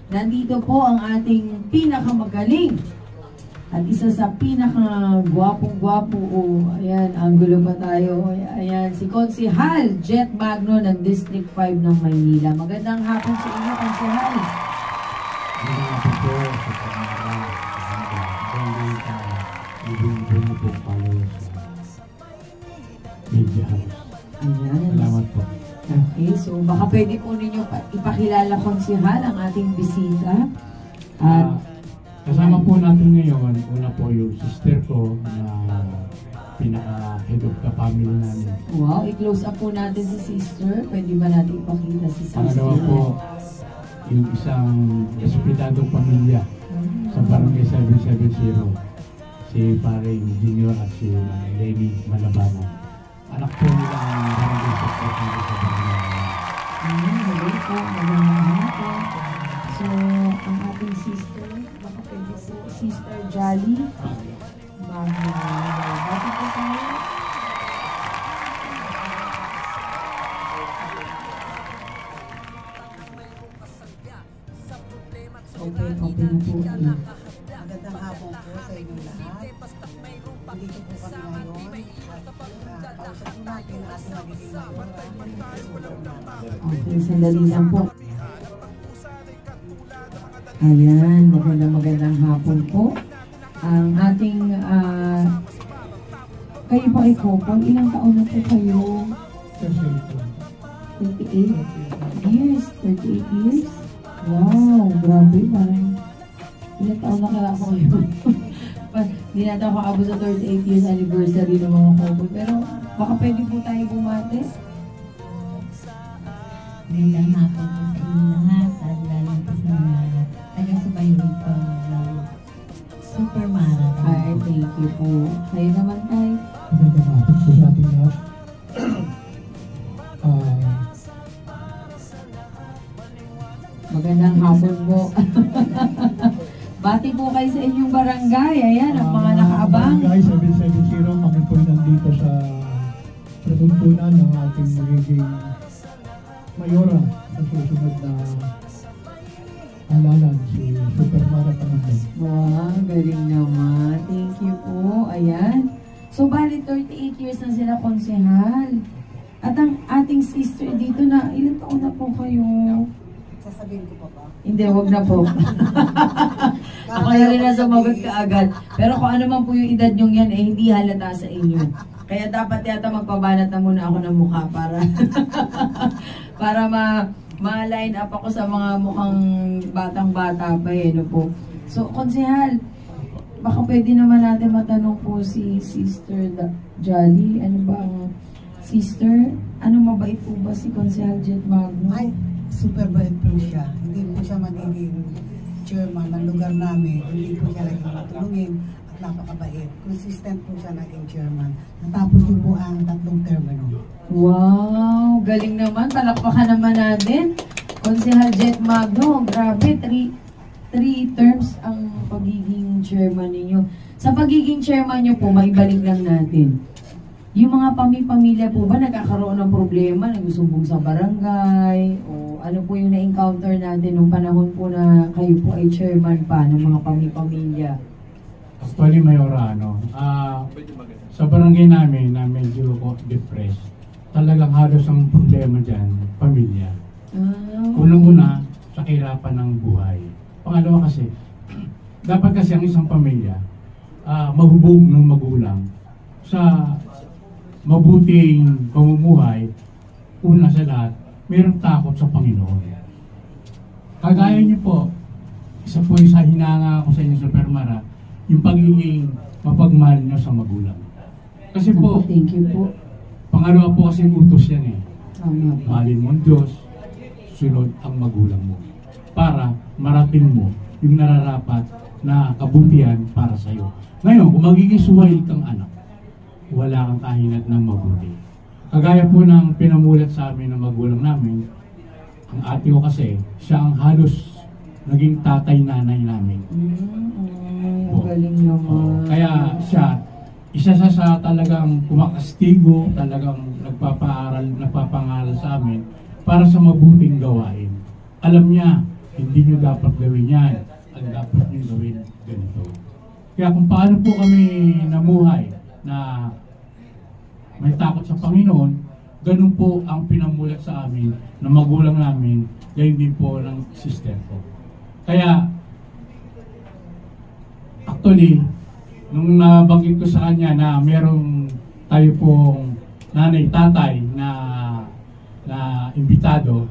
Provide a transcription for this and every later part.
nandito po ang ating pinakamagaling at isa sa pinaka-gwapong-gwapo. Ayan, anggulo pa tayo. Ayan, si Konsehal Jet Magno ng District 5 ng Maynila. Magandang hapon sa inyo, Konsehal. Magandang hapon po sa pangalan. Magandang po followers sa media house. Ayan. Salamat po. Okay, so baka pwede po ninyo ipakilala, Konsehal, ang ating bisita. At kasama po natin ngayon, una po yung sister ko na pinaka-head of the family namin. wow, i-close up po natin si sister. Pwede ba natin ipakita si sister? Pangalawa po, yung isang respetadong pamilya sa Barangay 770, si Paring Junior at si Lenny Malabanan. Anak po nila ang Barangay 770 sa Barangay. Hello po, magandang po. So, ang ating sister, baka pwede po, Sister Jolly. Bakit po tayo? Okay na po. Magandang hapon po sa inyong lahat. Nandito po kami ngayon at kausap po natin ang ating magiging Okay, sandali lang po. Ayan, magandang hapon po. Ang ating, kayo po ay couple, ilang taon na po kayo? 38 years. 38 years? Wow, grabe, parang ilang taon na kaya ako kayo? Hindi natin ako abot sa 38 years anniversary ng mga couple, pero baka pwede po tayo bumate? Magandang hapon po sa inyo lahat at lalo po sa mga taga-subaybay po ng Super Marathon. Ay, thank you po. Kayo naman, Tay. Magandang hapon po sa ating lahat. Magandang hapon po. Bati po kayo sa inyong barangay. Ayan, ang mga nakaabang. Barangay 770, kami po nandito sa tuntunan ng ating magiging mayora sa susunod na halalan, si Super Marathon. Wow, galing naman. Thank you po. Ayan. So, bali 38 years na sila, Konsehal. At ang ating sister dito na, ilang taon na po kayo? Sasabihin ko pa ba? Hindi, wag na po. Ako na rin na sumagot ka agad. Pero kung ano man po yung edad nyong yan, eh, hindi halata sa inyo. Kaya dapat yata magpabanat na muna ako ng mukha para para ma-line up ako sa mga mukhang batang-bata pa eh, no po. So, Konsehal, baka pwede naman natin matanong po si Sister Jolly. Ano ba ang sister? Ano mabait po ba si Konsehal Jet Magno? Ay, super bait po siya. Hindi po siya magiging chairman ng lugar namin. Hindi po siya naging matulungin at napakabait. Consistent po siya naging chairman. Natapos niyo po ang 3 termino. Wow, galing naman. Palakpakan naman natin. Konsehal Jet Magno, grabe, 3 terms ang pagiging chairman ninyo. Sa pagiging chairman nyo po, maibalik lang natin. Yung mga pamilya po ba nagkakaroon ng problema, nagsusumbong sa barangay, o ano po yung na-encounter natin nung panahon po na kayo po ay chairman pa ng mga pamilya? Actually, Mayora, sa barangay namin na medyo depressed, talagang halos ang problema dyan, pamilya. Unang-una, sa kahirapan ng buhay. Pangalawa kasi, dapat kasi ang isang pamilya, mahubog ng magulang sa mabuting pamumuhay. Una sa lahat, mayroong takot sa Panginoon. Kagaya niyo po, isa po yung sa hinanga ko sa inyo sa Permara, yung pagiging mapagmahal niyo sa magulang. Kasi po, Thank you po. pangalawa po kasi utos yan eh. Tama po. Mahalin mo ang Diyos, sunod ang magulang mo. Para marating mo yung nararapat na kabutihan para sa'yo. Ngayon, kung magiging suwail kang anak, wala kang kahinat ng mabuti. Kagaya po ng pinamulat sa amin ng magulang namin, ang ate ko kasi, siya ang halos naging tatay-nanay namin. Galing naman. Kaya siya, isa sa talagang kumakastigo, talagang nagpapangaral sa amin para sa mabuting gawain. Alam niya hindi nyo dapat gawin yan. Ang dapat nyo gawin ganito. Kaya kung paano po kami namuhay na may takot sa Panginoon, ganun po ang pinamulat sa amin ng magulang namin, gayon din po ng sister ko. Kaya, actually, nung nabanggit ko sa kanya na merong tayo pong nanay, tatay na imbitado,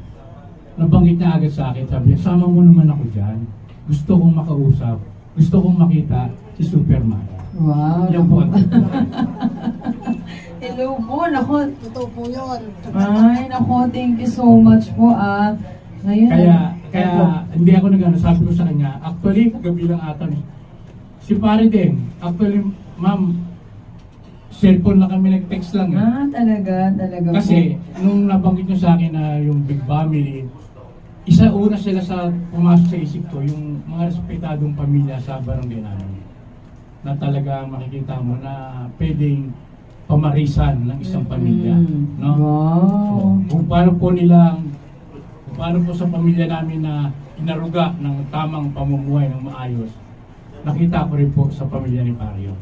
nabanggit niya agad sa akin, sabi niya, sama mo naman ako dyan. Gusto kong makausap, gusto kong makita si Superman. Wow. Yan po ang Hello po, nako. Totoo po yun. Ay, nako, thank you so much po Ngayon, Kaya hindi ako sabi ko sa kanya, actually, gabi lang ata si pare din, actually, ma'am, cellphone lang kami nag-text lang. talaga Kasi, nung nabanggit nyo sa akin na yung big family, una sila sa pumasok sa isip ko, yung mga respetadong pamilya sa barangay namin. Na talaga makikita mo na pwedeng pamarisan ng isang pamilya. No? Wow. So, kung paano po sa pamilya namin na inaruga ng tamang pamumuhay ng maayos, nakita ko rin po sa pamilya ni Mario.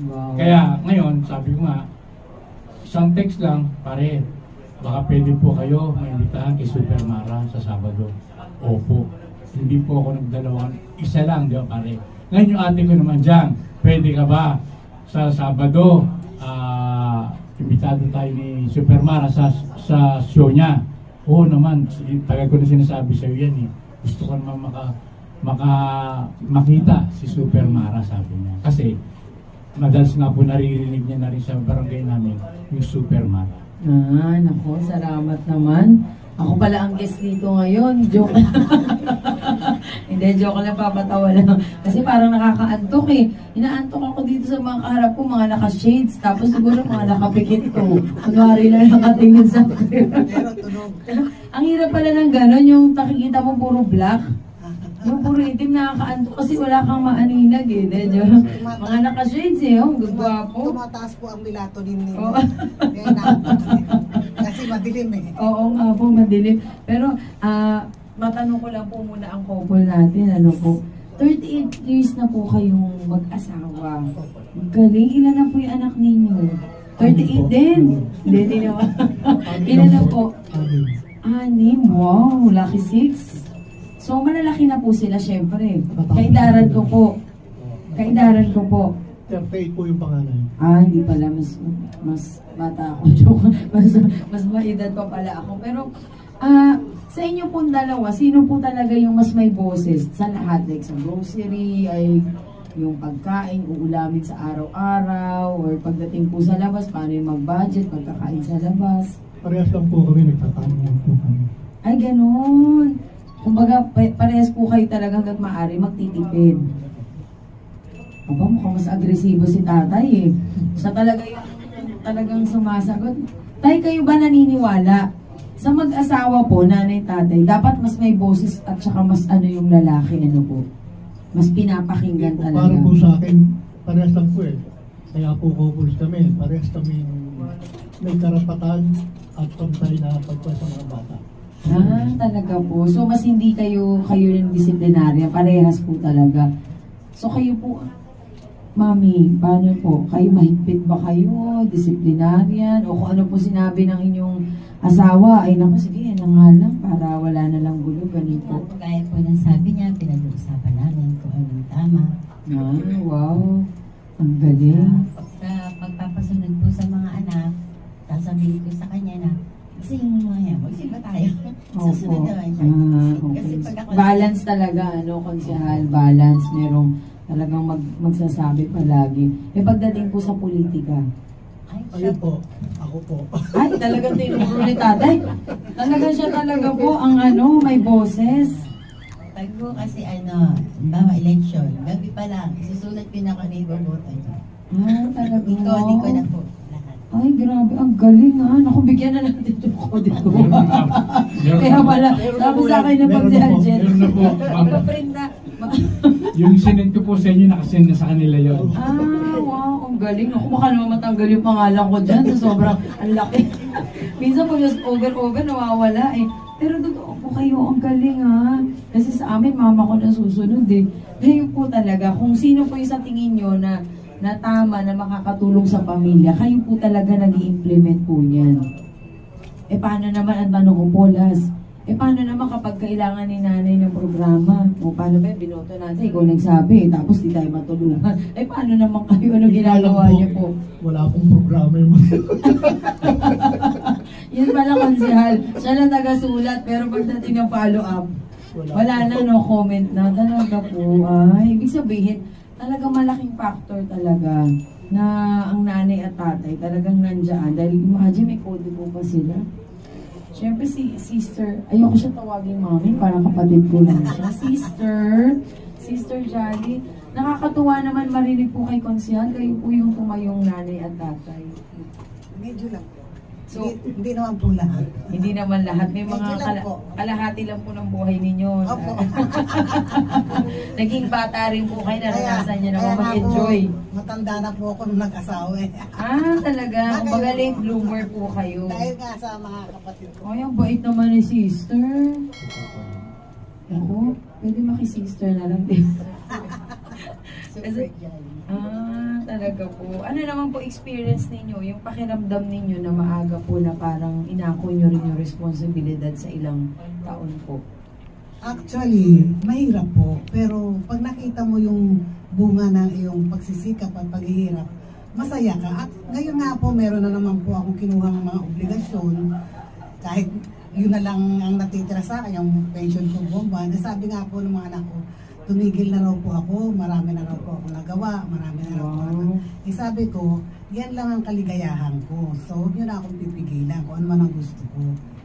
Wow. Kaya ngayon, sabi ko nga, isang text lang, pare, baka pwede po kayo maimbitahan kay Super Mara sa Sabado. Opo. Hindi po ako nagdalawang, isa lang, di ba pare? Ngayon yung ate ko naman dyan, pwede ka ba sa Sabado, imbitado tayo ni Super Mara sa show niya? Oo naman, tagal ko na sinasabi sa'yo yan eh. Gusto ko naman makita si Super Mara, sabi niya. Kasi, madalas nga po naririnig niya na rin sa barangay namin yung Super Mara. Nako, salamat naman. Ako pala ang guest dito ngayon. Joke. Hindi, joke lang, papatawa lang. Kasi parang nakakaantok eh. Inaantok ako dito sa mga kaharap ko, mga naka-shades. Tapos siguro mga nakapikit ko. Kunwari lang nakatingin sa akin. Pero tunog. Ang hirap pala ng gano'n, yung nakikita mo puro black. Yung puro itim, nakakaantok kasi wala kang maaninag eh. Mga naka-shades eh, gagwapo. Tumataas po ang melatonin ninyo. Oo. Kaya naantok. Kasi madilim eh. Oo nga po, madilim. Pero, matanong ko lang po muna ang couple natin, 38 years na po kayong mag-asawa. Galing, ilan na po yung anak ninyo? 38 din? Hindi naman. Ilan na po? 6. Wow, lucky 6. So, malalaki na po sila, syempre. Kaidaran ko po. 38 po yung panganay. Hindi pala. Mas bata ako. Joke. Mas maedad pa pala ako. Pero, sa inyo pong dalawa, sino po talaga yung mas may boses sa lahat? Like sa grocery, ay yung pagkain, uulamin sa araw-araw, or pagdating po sa labas, paano yung mag-budget, pagkakain sa labas? Parehas lang po kami, nagtatanong po kami. Ay, ganun. Kumbaga, parehas po kayo talaga hanggat maaari magtitipid. Aba, mukhang mas agresibo si tatay eh. Siya talaga yung talagang sumasagot. Tay, kayo ba naniniwala? Sa mag-asawa po, nanay, tatay, dapat mas may boses at saka mas yung lalaki, po? Mas pinapakinggan talaga. Para po sa akin, parehas lang po eh. Kaya po couples kami, parehas kami may karapatan at pantay na pagpa sa mga bata. Talaga po. So, mas hindi kayo yung disiplinarya. Parehas po talaga. So, kayo po, mami, paano po? Kayo mahigpit ba kayo? Disiplinaryan? O kung ano po sinabi ng inyong asawa, ay naku, sige, yan na nga lang, para wala na lang gulo, ganito. Gaya po ng sabi niya, pinag-uusapan namin kung anong tama. Wow. Ang galing. Sa pagpapasunod po sa mga anak, sasabihin ko sa kanya na, kasi yung mga yan, magsiba tayo. Susunod naman siya. Okay. Kasi pag ako Balance talaga, konsehal, balance. Merong talagang magsasabi palagi. Pagdating po sa politika, Ayun po, ako po. ay, talagang tinuro ni tatay. Talaga siya talaga po ang may boses. pag po kasi bawa election, gabi pa lang, isusulat ko na kung ano iboboto niya. Talaga. Di ko na po lahat. Ay, grabe. Ang galing Naku, bigyan na natin yung code ko. Kaya pala, sabi sa akin na pag si Angel. Meron na po, ma'am. Kaprinda. Yung sinend ko po sa inyo, nakasend na sa kanila yon. Ah, wow, ang galing. Ako baka naman matanggal yung pangalan ko dyan sa sobrang ang laki. Minsan po just over, nawawala eh. Pero totoo po kayo, ang galing ha. Kasi sa amin, mama ko na susunod eh. Ngayon po talaga, kung sino po yung sa tingin nyo na tama, na makakatulong sa pamilya, kayo po talaga nag-i-implement po niyan. Eh paano naman, ang tanong ko po, Las, paano naman kapag kailangan ni nanay ng programa? O paano ba, binoto natin, ikaw nagsabi, tapos di tayo matulungan. Paano naman kayo, ano ginagawa niyo po? Wala akong programa yung mga Yun pala, konsehal. Siya lang taga-sulat, pero pagdating ng follow-up, wala na, no comment na. Talaga po, ay, ibig sabihin, talagang malaking factor talaga na ang nanay at tatay talagang nandiyan. Dahil imagine, may kode po pa sila. Siyempre si sister, ayoko siya tawagin mami, parang kapatid ko lang siya. Sister Jolly. Nakakatuwa naman marinig po kay Konsehal, kayo po yung tumayong nanay at tatay. Medyo lang po. So, Hindi naman po lahat. hindi naman lahat. May mga Medyo lang po. kalahati lang po ng buhay ninyo. Opo. Naging bata rin po kayo, naranasan niyo Kaya naman nga mag-enjoy. po, matanda na po ako nung nag-asawa eh. Ah, talaga. Bagay Kumbaga po. late bloomer po kayo. Dahil nga sa mga kapatid ko. Ay, ang bait naman ni sister. Ako, pwede makisister na lang din. Kasi, talaga po. Ano naman po experience ninyo, yung pakiramdam ninyo na maaga po na parang inako nyo rin yung responsibilidad sa ilang taon po? Actually, mahirap po. Pero pag nakita mo yung bunga ng iyong pagsisikap at paghihirap, masaya ka. At ngayon nga po, meron na naman po akong kinuha ng mga obligasyon. Kahit yun na lang ang natitira sa akin, yung pension ko bomba. Sabi nga po ng mga anak ko, tumigil na raw po ako, marami na raw po ako nagawa, marami na raw po ako. Sabi ko, yan lang ang kaligayahan ko. So, huwag nyo na akong pipigilan kung ano man ang gusto ko.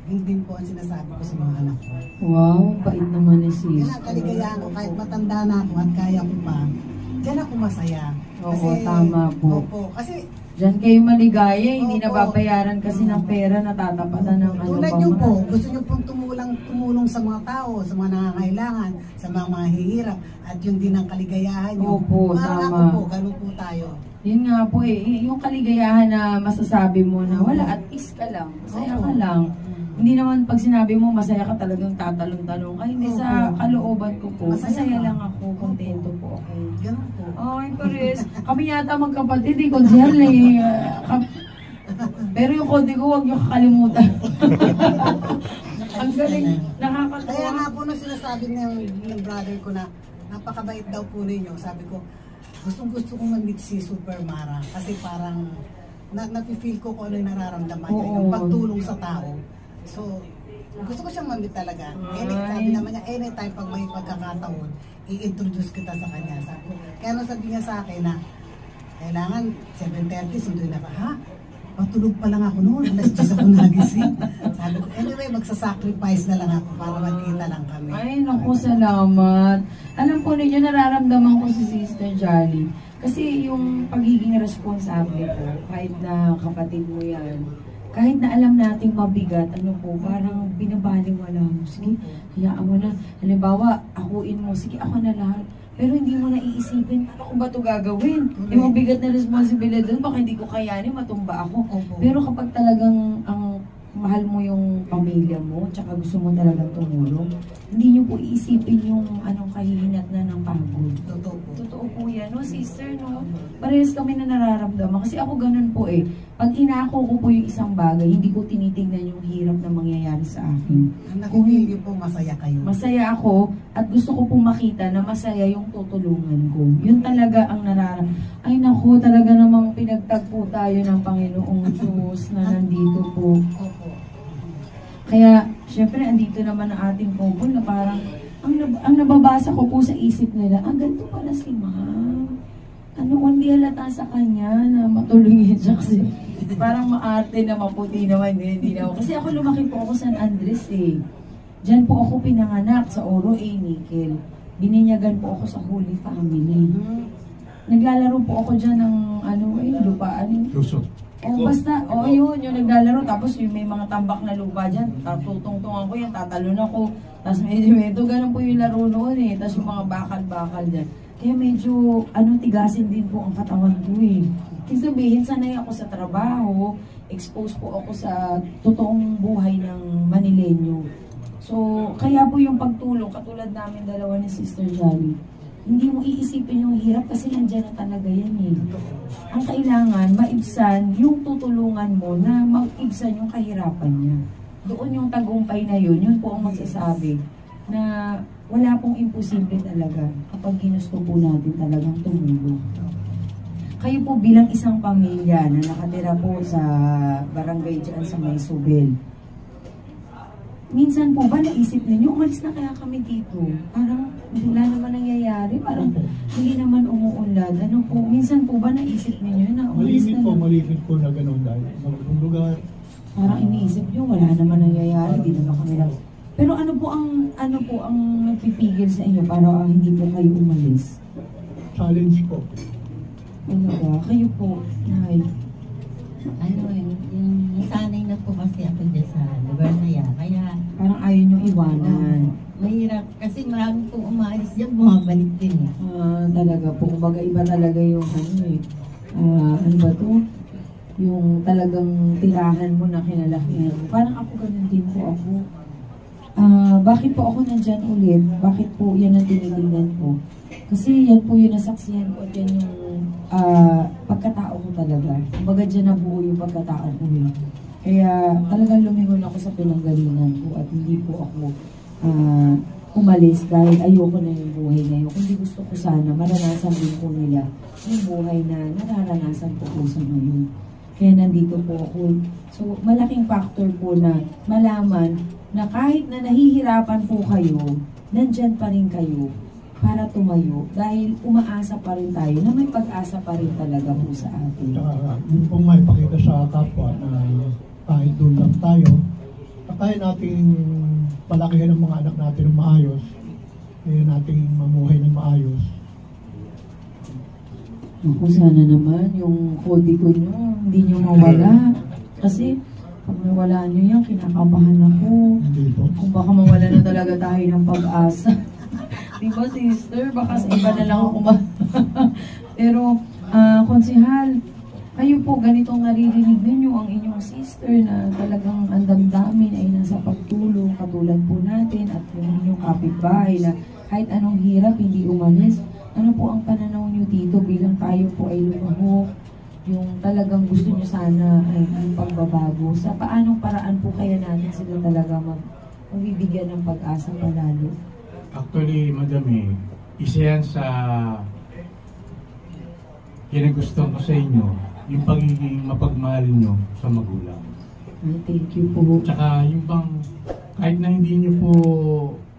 Yun din po ang sinasabi ko sa mga anak ko. Wow, bait naman ni Yan sister. ang kaligayahan ko, kahit matanda na ako at kaya ko pa, diyan ako masaya. Oo, tama po. Opo, kasi Diyan kayo maligaya, hindi Opo. nababayaran kasi ng pera, natatapatan ng ano tulad pa nyo man. po, gusto nyo pong tumulong sa mga tao, sa mga nangangailangan, sa mga mahihirap, at yun din ang kaligayahan nyo. Opo, Parang tama. ako po, ganun po tayo. Yun nga po yung kaligayahan na masasabi mo na wala, at peace ka lang, masaya ka Oo. lang. Hindi naman pag sinabi mo masaya ka talagang tatalong-talong. Ay, hindi, sa Opo. kalooban ko po, Masaya masaya ka. lang ako, kontento po ako. Ganun po. Ay, Paris. Kami yata magkapatid, konsehal eh. Pero yung konti ko, huwag niyo kakalimutan. Ang galing, nakakatawa. Kaya nga po nung sinasabi ng brother ko na napakabait daw po ninyo, sabi ko, gusto kong mag-meet si Super Mara kasi parang nafe-feel ko kung ano yung nararamdaman niya, yung Oo. pagtulong sa tao. So, gusto ko siyang mamit talaga. Sabi naman niya, anytime pag may pagkakataon, i-introduce kita sa kanya. Sabi ko, kaya nung sabi niya sa akin na, kailangan 7:30, sunduin na ka, ha? Patulog pa lang ako noon, alas 10 ako nagising. Sabi ko, anyway, magsasacrifice na lang ako para magkita lang kami. Ay, naku, salamat. Alam po ninyo, nararamdaman ko si Sister Jolly. Kasi yung pagiging responsable po, kahit na kapatid mo yan, kahit na alam nating mabigat, ano po, parang binabaliwala mo. Sige, hayaan mo na. Halimbawa, akuin mo, sige, ako na lahat. Pero hindi mo na iisipin, paano ko ba ito gagawin? Yung mabigat na responsibilidad, baka hindi ko kayanin, matumba ako. Opo. Pero kapag talagang ang mahal mo yung pamilya mo, tsaka gusto mo talagang tumulong, hindi nyo po iisipin yung anong kahihinat na ng pagod. Totoo po. Totoo po yan, no, sister, no? Parehas kami na nararamdaman. Kasi ako ganun po eh. Pag inako ko po yung isang bagay, hindi ko tinitingnan yung hirap na mangyayari sa akin. Ang nakifeel niyo po, masaya kayo. Masaya ako at gusto ko pong makita na masaya yung tutulungan ko. Yun talaga ang nararamdaman. Ay naku, talaga namang pinagtagpo tayo ng Panginoong Diyos na nandito po. Opo. Kaya, syempre, andito naman ang ating couple na parang, ang nababasa ko po sa isip nila, ganito pala si ma'am. Ano, hindi halata sa kanya na matulungin siya kasi parang maarte na maputi naman, hindi na ako. Kasi ako lumaki po ako sa San Andres eh. Diyan po ako pinanganak sa Oro A. Nickel. Bininyagan po ako sa Holy Family. Naglalaro po ako dyan ng lupaan. Lusot. O basta, yun, yung naglalaro, tapos yung may mga tambak na lupa dyan, tutungtungan ko yan, tatalon ako, tapos medyo ganun po yung laro noon eh, tapos yung mga bakal-bakal dyan. Kaya medyo, tigasin din po ang katawan ko eh. Ibig sabihin, sanay ako sa trabaho, exposed po ako sa totoong buhay ng Manileño. So, kaya po yung pagtulong, katulad namin dalawa ni Sister Jolly, hindi mo iisipin yung hirap kasi nandiyan na talaga yan eh. Ang kailangan, maibsan yung tutulungan mo na maibsan yung kahirapan niya. Doon yung tagumpay na yun po ang magsasabi na wala pong imposible talaga kapag ginusto po natin talagang tumulong. Kayo po bilang isang pamilya na nakatira po sa barangay dyan sa May Subel, minsan po ba naisip ninyo, umalis na kaya kami dito? Parang wala naman nangyayari, parang hindi naman umuunlad. Ano po, minsan po ba naisip ninyo na umalis na? Malimit po na gano'n dahil magandang lugar. Parang iniisip nyo, wala naman nangyayari, di naman kami lang. Pero ano po ang nagpipigil sa inyo para hindi po kayo umalis? Challenge po. Talaga, kayo po, Nay. Yung nasanay na po kasi ako dyan sa lugar na yan. Kaya Parang ayaw nyo iwanan. mahirap kasi marami pong umaalis dyan, bumabalik din eh. Talaga po, kumbaga iba talaga yung ano ba to? Yung talagang tirahan mo na kinalakihan mo. Parang ako ganun din po ako. Bakit po ako nandyan ulit? Bakit po yan ang tinitingnan ko? Kasi yan po yung nasaksihan ko at yan yung pagkatao ko talaga. Kumbaga dyan nabuo yung pagkatao ko. Kaya talagang lumingon ako sa pinanggalingan ko at hindi po ako umalis dahil ayoko na yung buhay na yun. Kundi gusto ko sana maranasan din po nila yung buhay na nararanasan ko po sa ngayon. Kaya nandito po ako. So malaking factor po na malaman na kahit na nahihirapan po kayo, nandyan pa rin kayo para tumayo dahil umaasa pa rin tayo na may pag-asa pa rin talaga po sa atin. Tsaka yun pong may pakita sa kapwa na kahit doon lang tayo, kaya nating palakihan ng mga anak natin ng maayos, kaya nating mamuhay ng maayos. Ako sana naman yung kodigo nyo, hindi nyo mawala. Kasi pag nawala nyo yan, kinakabahan ako. Hindi po. Kung baka mawala na talaga tayo ng pag-asa. Diba sister, baka sa iba na lang ako Pero, konsehal, kayo po ganitong naririnig ninyo ang inyong sister na talagang ang damdamin ay nasa pagtulong katulad po natin at yung inyong kapitbahay na kahit anong hirap hindi umalis. Ano po ang pananaw nyo dito bilang tayo po ay lumahok, yung talagang gusto nyo sana ay yung pagbabago? Sa paanong paraan po kaya natin sila talaga magbibigyan ng pag-asa palalo? Actually, Madam, isa yan sa kinagustuhan ko sa inyo, yung pagiging mapagmahal nyo sa magulang. Ay, thank you po. Tsaka yung bang, kahit na hindi nyo po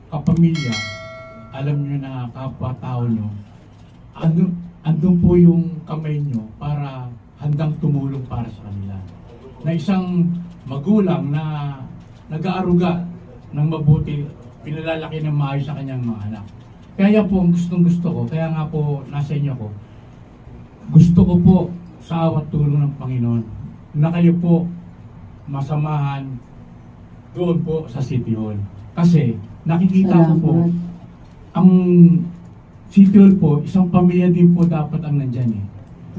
kapamilya, alam nyo na kapwa-tao nyo, andun po yung kamay nyo para handang tumulong para sa kanila. Na isang magulang na nag-aaruga ng mabuti, pinalalaki ng maayos sa kanyang mga anak. Kaya po ang gustong-gusto ko, kaya nga po nasa inyo ko, gusto ko po sa awat tulong ng Panginoon na kayo po masamahan doon po sa City Hall. Kasi nakikita ko po, ang City Hall po, isang pamilya din po dapat ang nandyan eh.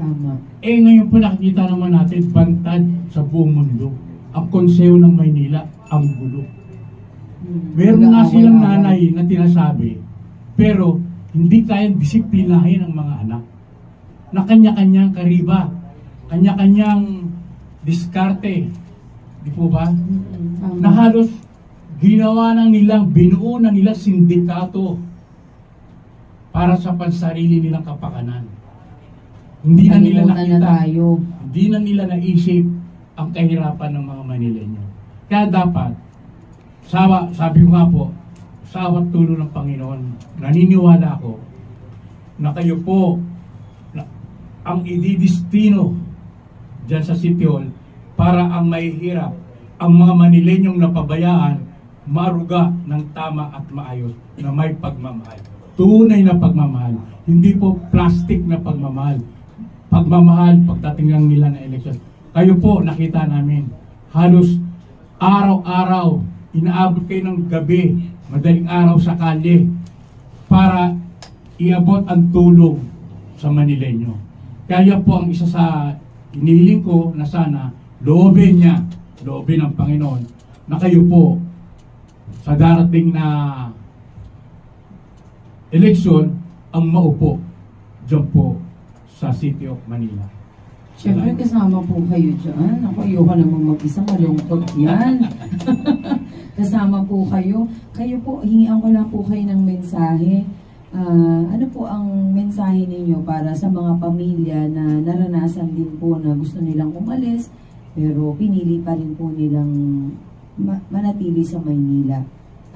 Tama. Ngayon po nakikita naman natin, bantad sa buong mundo. Ang konseho ng Maynila, ang gulo. Meron nga silang nanay na tinasabi, pero hindi kayang disiplinahin ang mga anak. Na kanya-kanyang kariba, kanya-kanyang diskarte. Di po ba? Na halos ginawa na nilang, binuo na nila sindikato para sa pansarili nilang kapakanan. Hindi na nila nakita, hindi na nila naisip ang kahirapan ng mga Manileño. Kaya dapat, sabi ko nga po, sa awat tulong ng Panginoon, naniniwala ako na kayo po ang ididistino dyan sa City Hall para ang mahihirap, ang mga Manileñong napabayaan, maruga ng tama at maayos na may pagmamahal. Tunay na pagmamahal. Hindi po plastic na pagmamahal. Pagmamahal, pagdating lang nila na eleksyon. Kayo po, nakita namin, halos araw-araw, inaabot kayo ng gabi, madaling araw sa kalye, para iabot ang tulong sa Manileño. Kaya po ang isa sa inihiling ko na sana, loobin ng Panginoon, na kayo po, sa darating na eleksyon, ang maupo dyan po sa City of Manila. Siyempre, kasama po kayo dyan. Ako, ayoko naman mag-isa, malungkot yan. Kasama po kayo. Kayo po, hingian ko lang po kayo ng mensahe. Ano po ang mensahe ninyo para sa mga pamilya na naranasan din po na gusto nilang umalis, pero pinili pa rin po nilang manatili sa Maynila?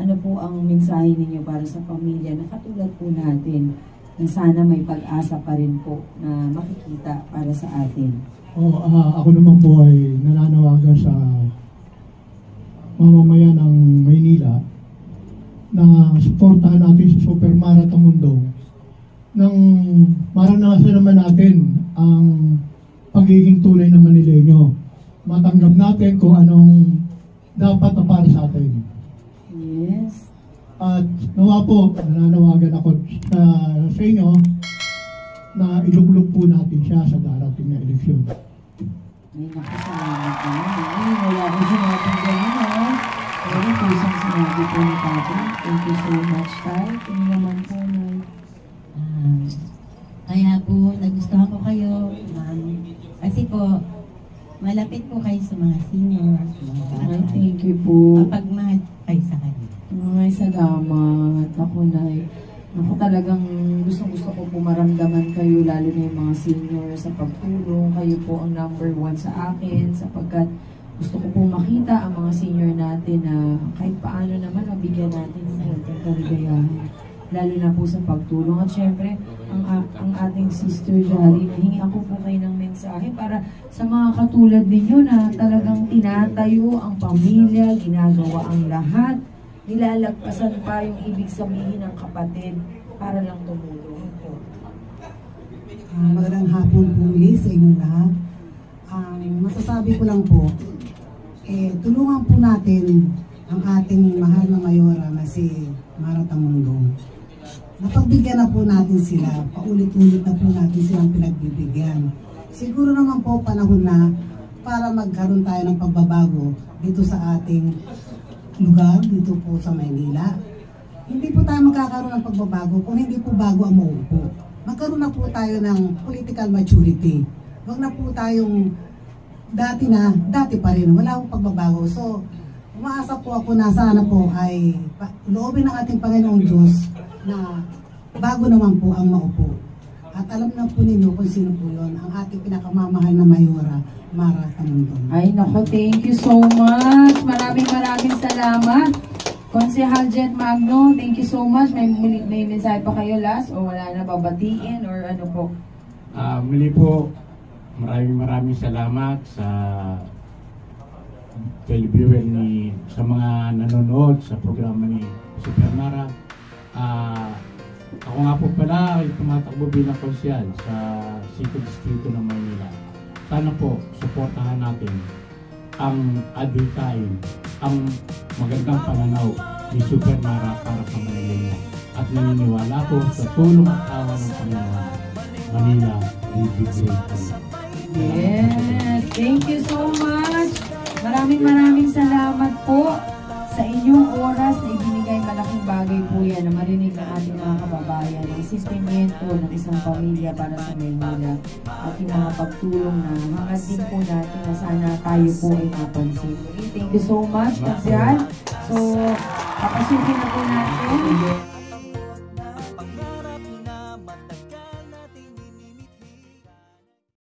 Ano po ang mensahe ninyo para sa pamilya na katulad po natin, na sana may pag-asa pa rin po na makikita para sa atin? Ako naman po ay nananawagan sa mamamayan ng Maynila na suportahan natin si Super Marathon Mundo nang maranasan naman natin ang pagiging tunay na Manileño. Matanggap natin kung anong dapat na para sa atin. Yes. At nawa po, nananawagan ako sa inyo na iluklog po natin siya sa darating na eleksyon. May nakasalamat naman. Ay, wala ko sinabing gano'n, ha? Pero kusang sinabi po ni Papa. Thank you so much, Tay. Ito naman po, Nay. Kaya po, nagustuhan ko kayo, ma'am. Kasi po, malapit po kayo sa mga seniors, mga bata. Ay, thank you po. Mapagmahal kayo sa kanila. Ay, salamat. Ako, Nay. Ako talagang gusto ko po maramdaman kayo, lalo na yung mga senior, sa pagtulong. Kayo po ang #1 sa akin, sapagkat gusto ko po makita ang mga senior natin na kahit paano naman mabigyan natin ng konting kaligayahan, lalo na po sa pagtulong. At syempre, ang ating Sister Jolly, nahingi ako po kayo ng mensahe para sa mga katulad ninyo na talagang tinatayo ang pamilya, ginagawa ang lahat, nilalagpasan pa yung ibig sabihin ng kapatid para lang tumulong po. Magandang hapon po muli sa inyong lahat. Masasabi ko lang po, tulungan po natin ang ating mahal na mayora na si Marathon Mundo. Napagbigyan na po natin sila, paulit-ulit na po natin silang pinagbibigyan. Siguro naman po panahon na para magkaroon tayo ng pagbabago dito sa ating lugar, dito po sa Maynila. Hindi po tayo magkakaroon ng pagbabago kung hindi po bago ang mauupo. Magkaroon na po tayo ng political maturity. Huwag na po tayong dati pa rin, wala akong pagbabago. So, umaasa po ako na sana po ay loobin ng ating Panginoong Diyos na bago naman po ang maupo. At alam na po ninyo kung sino po yun, ang ating pinakamamahal na mayora, Marathon Mundo. Ay nako, thank you so much. Maraming salamat. Konsehal Jet Magno, thank you so much. May mensahe pa kayo last o wala na, babatiin or ano po? Muli po, maraming salamat sa televiewer sa mga nanonood sa programa ni Super Mara. Ako nga po pala ay tumatakbo bilang konsyal sa City Distrito ng Maynila. Sana po, suportahan natin ang adhikain, ang magandang pananaw ni Super Mara para sa Manila. At naniniwala po sa tulong at awa ng Panginoon, Manila will be great. Yes, thank you so much. Maraming salamat po sa inyong oras na ibinigay. Malaking bagay po yan na marinig ng ating mga kababayan ang sentimiento ng isang pamilya para sa Maynila at yung mga pagtulong na hangad din po natin na sana tayo po ay mapansin. Okay, thank you so much, Kasyal. So, papasukin na po natin.